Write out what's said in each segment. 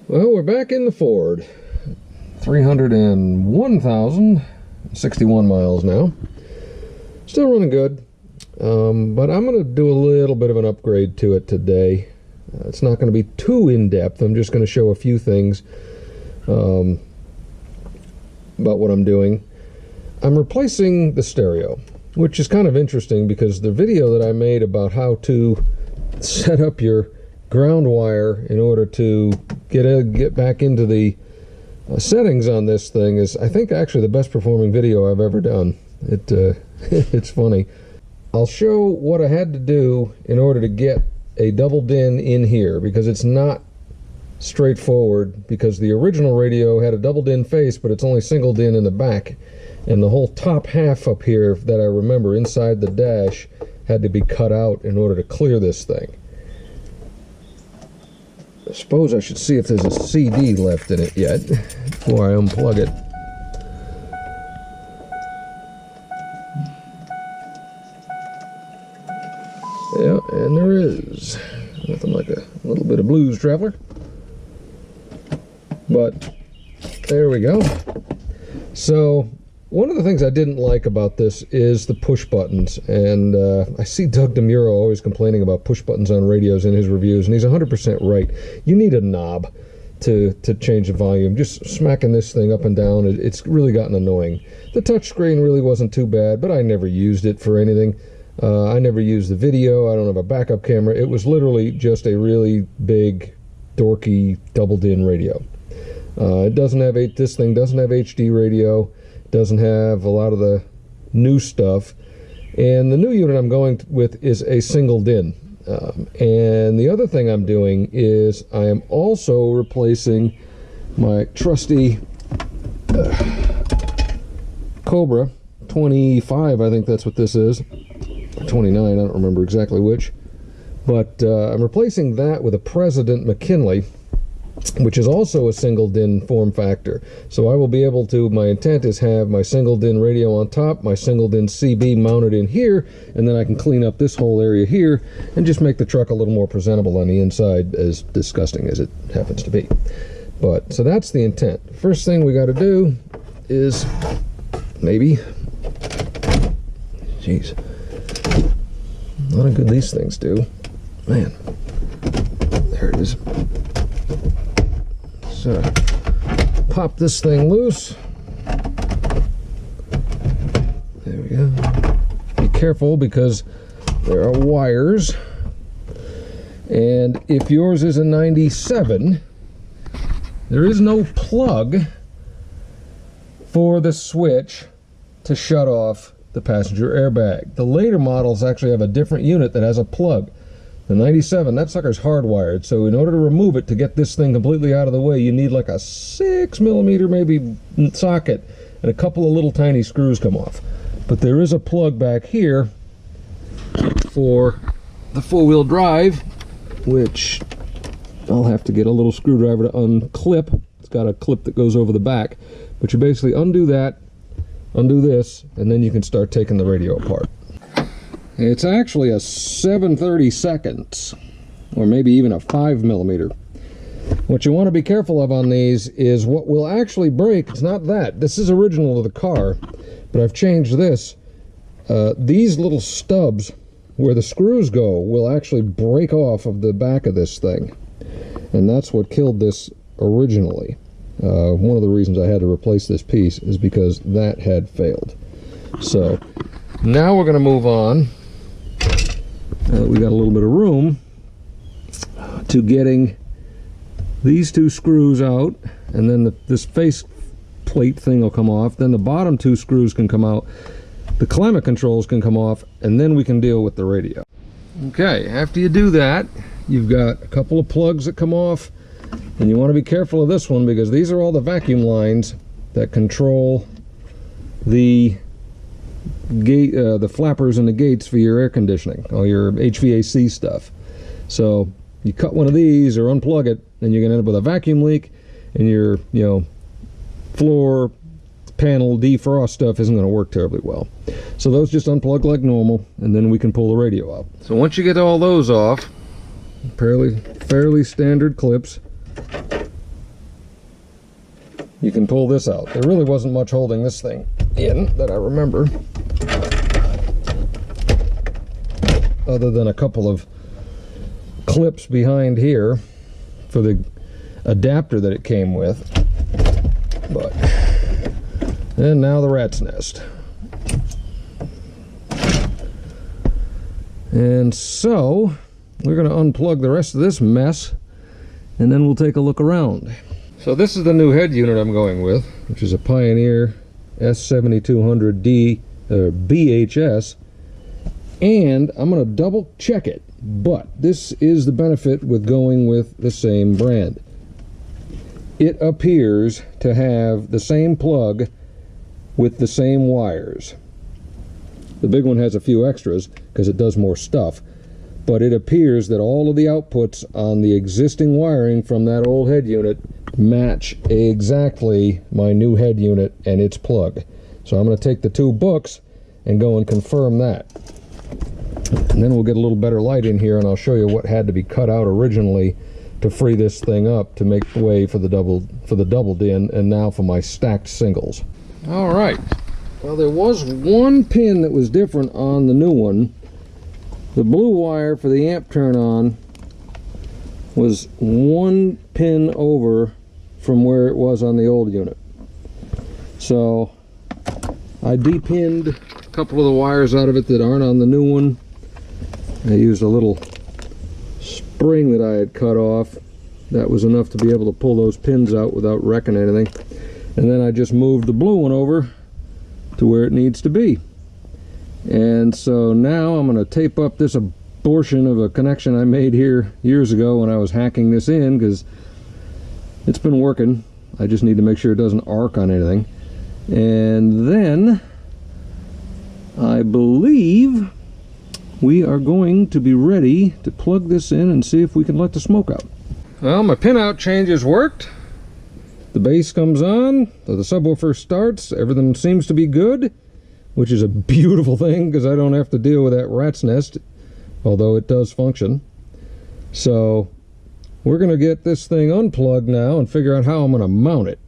Well, we're back in the Ford. 301,061 miles now. Still running good, but I'm going to do a little bit of an upgrade to it today. It's not going to be too in-depth. I'm just going to show a few things about what I'm doing. I'm replacing the stereo, which is kind of interesting because the video that I made about how to set up your ground wire in order to get back into the settings on this thing is, I think, actually the best performing video I've ever done. It's funny. I'll show what I had to do in order to get a double DIN in here, because it's not straightforward, because the original radio had a double DIN face, but it's only single DIN in the back, and the whole top half up here that I remember inside the dash had to be cut out in order to clear this thing. I suppose I should see if there's a CD left in it yet before I unplug it. Yeah, and there is. Nothing like a little bit of Blues Traveler. But there we go. So one of the things I didn't like about this is the push buttons, and I see Doug DeMuro always complaining about push buttons on radios in his reviews, and he's 100% right. You need a knob to change the volume. Just smacking this thing up and down, it's really gotten annoying. The touchscreen really wasn't too bad, but I never used it for anything. I never used the video. I don't have a backup camera. It was literally just a really big, dorky double DIN radio. This thing doesn't have HD radio. Doesn't have a lot of the new stuff, and the new unit I'm going with is a single DIN. And the other thing I'm doing is I am also replacing my trusty Cobra 25, I think that's what this is, 29, I don't remember exactly which, but I'm replacing that with a President McKinley, which is also a single DIN form factor. So I will be able to, my intent is have my single DIN radio on top, my single DIN CB mounted in here, and then I can clean up this whole area here and just make the truck a little more presentable on the inside, as disgusting as it happens to be. But, so that's the intent. First thing we got to do is, maybe, jeez, a lot of good these things do. Man, there it is. So, pop this thing loose. There we go. Be careful because there are wires. And if yours is a 97, there is no plug for the switch to shut off the passenger airbag. The later models actually have a different unit that has a plug. The 97, that sucker's hardwired, so in order to remove it, to get this thing completely out of the way, you need like a 6mm maybe socket, and a couple of little tiny screws come off. But there is a plug back here for the four-wheel drive, which I'll have to get a little screwdriver to unclip. It's got a clip that goes over the back, but you basically undo that, undo this, and then you can start taking the radio apart. It's actually a 7/32, or maybe even a 5mm. What you want to be careful of on these is what will actually break. It's not that. This is original to the car, but I've changed this. These little stubs where the screws go will actually break off of the back of this thing. And that's what killed this originally. One of the reasons I had to replace this piece is because that had failed. So now we're going to move on. We got a little bit of room to getting these two screws out, and then this face plate thing will come off. Then the bottom two screws can come out. The climate controls can come off, and then we can deal with the radio. Okay, after you do that, you've got a couple of plugs that come off, and you want to be careful of this one because these are all the vacuum lines that control the gate, the flappers and the gates for your air conditioning, all your HVAC stuff. So you cut one of these or unplug it, and you're going to end up with a vacuum leak, and your floor panel defrost stuff isn't going to work terribly well. So those just unplug like normal, and then we can pull the radio out. So once you get all those off, fairly standard clips, you can pull this out. There really wasn't much holding this thing in that I remember, other than a couple of clips behind here for the adapter that it came with. But, and now the rat's nest. And so we're going to unplug the rest of this mess, and then we'll take a look around. So this is the new head unit I'm going with, which is a Pioneer S7200D BHS, and I'm going to double check it. But this is the benefit with going with the same brand. It appears to have the same plug with the same wires. The big one has a few extras because it does more stuff, but it appears that all of the outputs on the existing wiring from that old head unit match exactly my new head unit and its plug. So I'm going to take the two books and go and confirm that. And then we'll get a little better light in here, and I'll show you what had to be cut out originally to free this thing up to make way for the double din, and now for my stacked singles. All right. Well, there was one pin that was different on the new one. The blue wire for the amp turn on was one pin over from where it was on the old unit. So I depinned a couple of the wires out of it that aren't on the new one. I used a little spring that I had cut off. That was enough to be able to pull those pins out without wrecking anything. And then I just moved the blue one over to where it needs to be. And so now I'm going to tape up this abortion of a connection I made here years ago when I was hacking this in, because it's been working. I just need to make sure it doesn't arc on anything. And then I believe we are going to be ready to plug this in and see if we can let the smoke out. Well, my pinout changes worked. The bass comes on, so the subwoofer starts, everything seems to be good, which is a beautiful thing because I don't have to deal with that rat's nest, although it does function. So we're going to get this thing unplugged now and figure out how I'm going to mount it.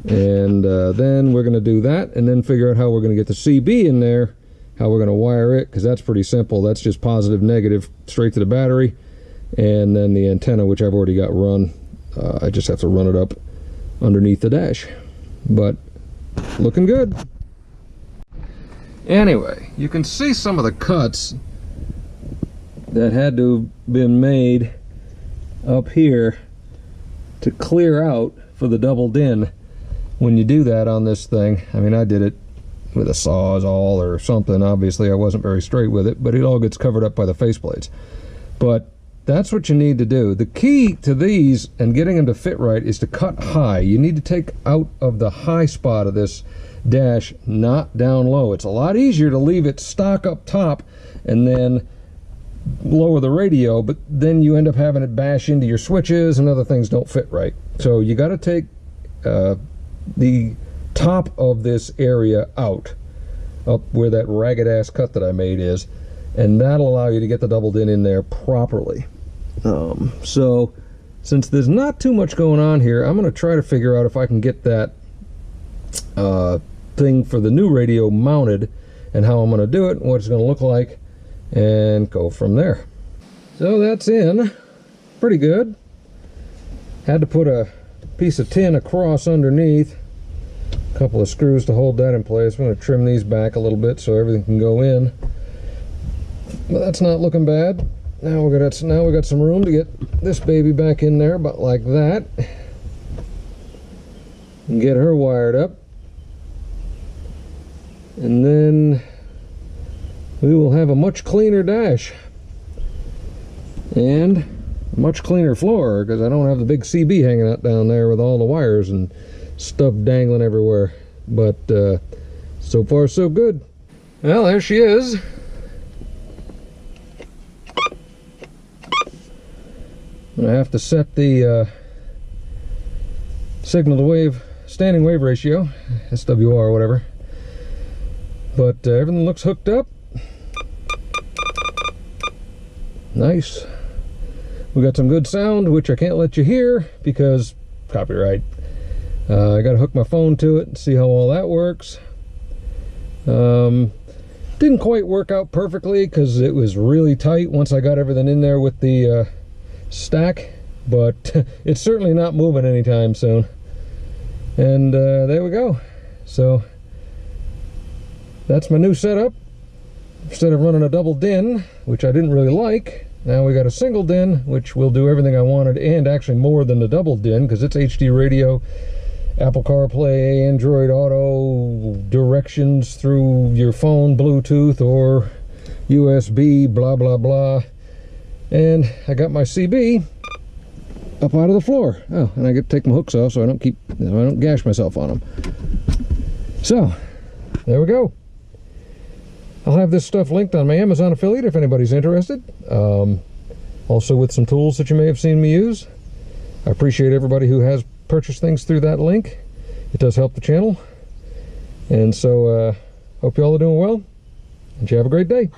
And then we're going to do that, and then figure out how we're going to get the CB in there, how we're going to wire it, because that's pretty simple. That's just positive, negative, straight to the battery, and then the antenna, which I've already got run. I just have to run it up underneath the dash. But looking good. Anyway, you can see some of the cuts that had to have been made up here to clear out for the double din when you do that on this thing. I mean, I did it with a Sawzall or something. Obviously I wasn't very straight with it, but it all gets covered up by the faceplates. But that's what you need to do. The key to these and getting them to fit right is to cut high. You need to take out of the high spot of this dash, not down low. It's a lot easier to leave it stock up top and then lower the radio, but then you end up having it bash into your switches and other things don't fit right. So you got to take the top of this area out, up where that ragged ass cut that I made is, and that'll allow you to get the double din in there properly. So since there's not too much going on here, I'm going to try to figure out if I can get that thing for the new radio mounted and how I'm going to do it and what it's going to look like, and go from there. So that's in pretty good. Had to put a piece of tin across underneath, a couple of screws to hold that in place. I'm going to trim these back a little bit so everything can go in, but that's not looking bad. Now we got some room to get this baby back in there, about like that, and get her wired up, and then we will have a much cleaner dash and a much cleaner floor, because I don't have the big CB hanging out down there with all the wires and stuff dangling everywhere. But so far so good. Well, there she is. I have to set the signal to wave, standing wave ratio, SWR or whatever. But everything looks hooked up. Nice. We got some good sound, which I can't let you hear because copyright. I got to hook my phone to it and see how all that works. Didn't quite work out perfectly because it was really tight once I got everything in there with the stack, but it's certainly not moving anytime soon. And there we go. So that's my new setup. Instead of running a double DIN, which I didn't really like, now we got a single DIN, which will do everything I wanted, and actually more than the double DIN, because it's HD radio, Apple CarPlay, Android Auto, directions through your phone, Bluetooth or USB, blah blah blah. And I got my CB up out of the floor. Oh, and I get to take my hooks off so I don't gash myself on them. So there we go. I'll have this stuff linked on my Amazon affiliate if anybody's interested. Also with some tools that you may have seen me use. I appreciate everybody who has purchased things through that link. It does help the channel. And so hope you all are doing well, and you have a great day.